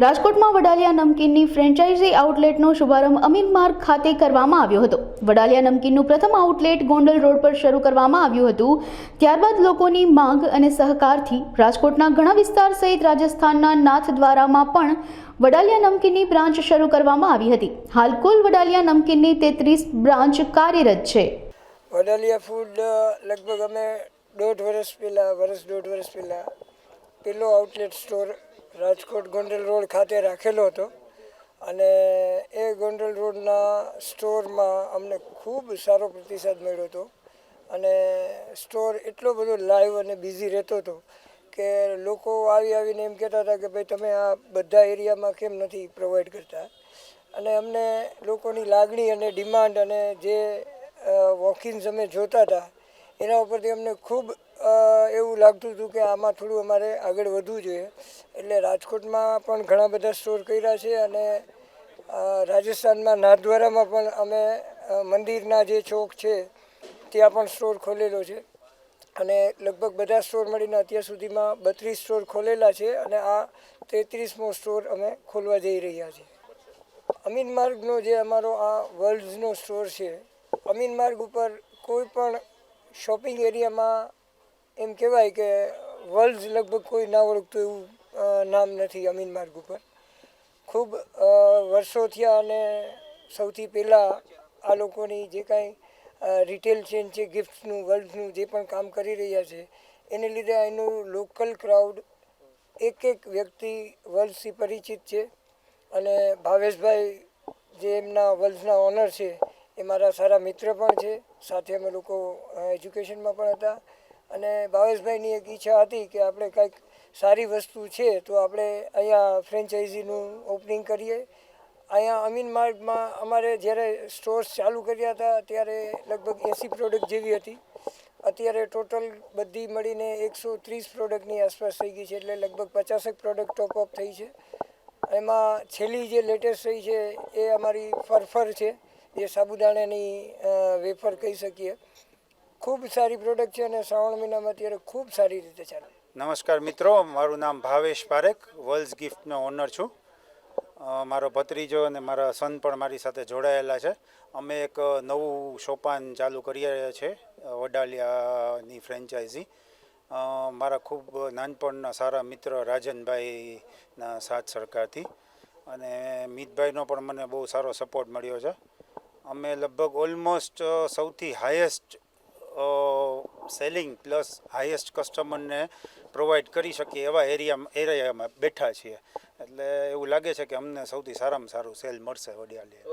રાજકોટમાં વડાલિયા નમકીનની ફ્રેન્ચાઇઝી આઉટલેટનો શુભારંભ અમીન માર્ગ ખાતે કરવામાં આવ્યો હતો। વડાલિયા નમકીનનું પ્રથમ આઉટલેટ ગોંડલ રોડ પર શરૂ કરવામાં આવ્યું હતું। ત્યારબાદ લોકોની માંગ અને સહકારથી રાજકોટના ઘણા વિસ્તાર સહિત રાજસ્થાનના નાથદ્વારામાં પણ વડાલિયા નમકીનની બ્રાન્ચ શરૂ કરવામાં આવી હતી। હાલ કુલ વડાલિયા નમકીનની 33 બ્રાન્ચ કાર્યરત છે। વડાલિયા ફૂડ લગભગ અમે દોઢ વર્ષ પહેલાં પેલો outlet store Rajkot Gondal road ખાતે રાખેલો હતો અને એ ગોંડલ રોડના સ્ટોરમાં અમને ખૂબ સારો પ્રતિસાદ મળ્યો હતો અને સ્ટોર એટલો બધો લાઈવ અને બિઝી રહેતો હતો કે લોકો આવીને એમ કહેતા હતા કે ભાઈ તમે આ બધા એરિયામાં કેમ નથી પ્રોવાઈડ કરતા। અને અમને લોકોની લાગણી અને ડિમાન્ડ અને જે વોકિન્સ અમે જોતા હતા એના ઉપરથી અમને ખૂબ એવું લાગતું હતું કે આમાં થોડું અમારે આગળ વધવું જોઈએ। એટલે રાજકોટમાં પણ ઘણા બધા સ્ટોર કર્યા છે અને રાજસ્થાનમાં નાથદ્વારામાં પણ અમે મંદિરના જે ચોક છે ત્યાં પણ સ્ટોર ખોલેલો છે અને લગભગ બધા સ્ટોર મળીને અત્યાર સુધીમાં 32 સ્ટોર ખોલેલા છે અને આ 33મો સ્ટોર અમે ખોલવા જઈ રહ્યા છીએ। અમીન માર્ગનો જે અમારો આ વર્લ્ડનો સ્ટોર છે, અમીન માર્ગ ઉપર કોઈ પણ શોપિંગ એરિયામાં એમ કહેવાય કે વર્લ્ડ લગભગ કોઈ ના ઓળખતું એવું નામ નથી અમીન માર્ગ ઉપર। ખૂબ વર્ષો થયા અને સૌથી પહેલાં આ લોકોની જે કાંઈ રિટેલ ચેન છે, ગિફ્ટ્સનું વર્લ્ડનું જે પણ કામ કરી રહ્યા છે એને લીધે એનું લોકલ ક્રાઉડ એક વ્યક્તિ વર્લ્ડથી પરિચિત છે અને ભાવેશભાઈ જે એમના વર્લ્ડના ઓનર છે એ મારા સારા મિત્ર પણ છે। સાથે અમે લોકો એજ્યુકેશનમાં પણ હતા અને ભાવેશભાઈની એક ઈચ્છા હતી કે આપણે કંઈક સારી વસ્તુ છે તો આપણે અહીંયા ફ્રેન્ચાઇઝીનું ઓપનિંગ કરીએ। અહીંયા અમીન માર્ગમાં અમારે જ્યારે સ્ટોર્સ ચાલુ કર્યા હતા ત્યારે લગભગ 80 પ્રોડક્ટ જેવી હતી। અત્યારે ટોટલ બધી મળીને 130 પ્રોડક્ટની આસપાસ થઈ ગઈ છે, એટલે લગભગ 50 પ્રોડક્ટ ટોપઅપ થઈ છે। એમાં છેલ્લી જે લેટેસ્ટ થઈ છે એ અમારી ફરફર છે, જે સાબુદાણાની વેફર કહી શકીએ। ખૂબ સારી પ્રોડક્ટ છે અને શ્રાવણ મહિનામાં અત્યારે ખૂબ સારી રીતે ચાલે। નમસ્કાર મિત્રો, મારું નામ ભાવેશ પારેખ, વર્લ્ડ્સ ગિફ્ટનો ઓનર છું। મારો ભત્રીજો અને મારા સન પણ મારી સાથે જોડાયેલા છે। અમે એક નવું સોપાન ચાલુ કરી રહ્યા છીએ, વડાલિયાની ફ્રેન્ચાઇઝી। મારા ખૂબ નાનપણના સારા મિત્ર રાજનભાઈના સાથ સરકારથી અને મિતભાઈનો પણ મને બહુ સારો સપોર્ટ મળ્યો છે। અમે લગભગ ઓલમોસ્ટ સૌથી હાઈએસ્ટ સેલિંગ પ્લસ હાઈએસ્ટ કસ્ટમરને પ્રોવાઈડ કરી શકીએ એવા એરિયામાં બેઠા છીએ, એટલે એવું લાગે છે કે અમને સૌથી સારામાં સારું સેલ મળશે વડાલિયા।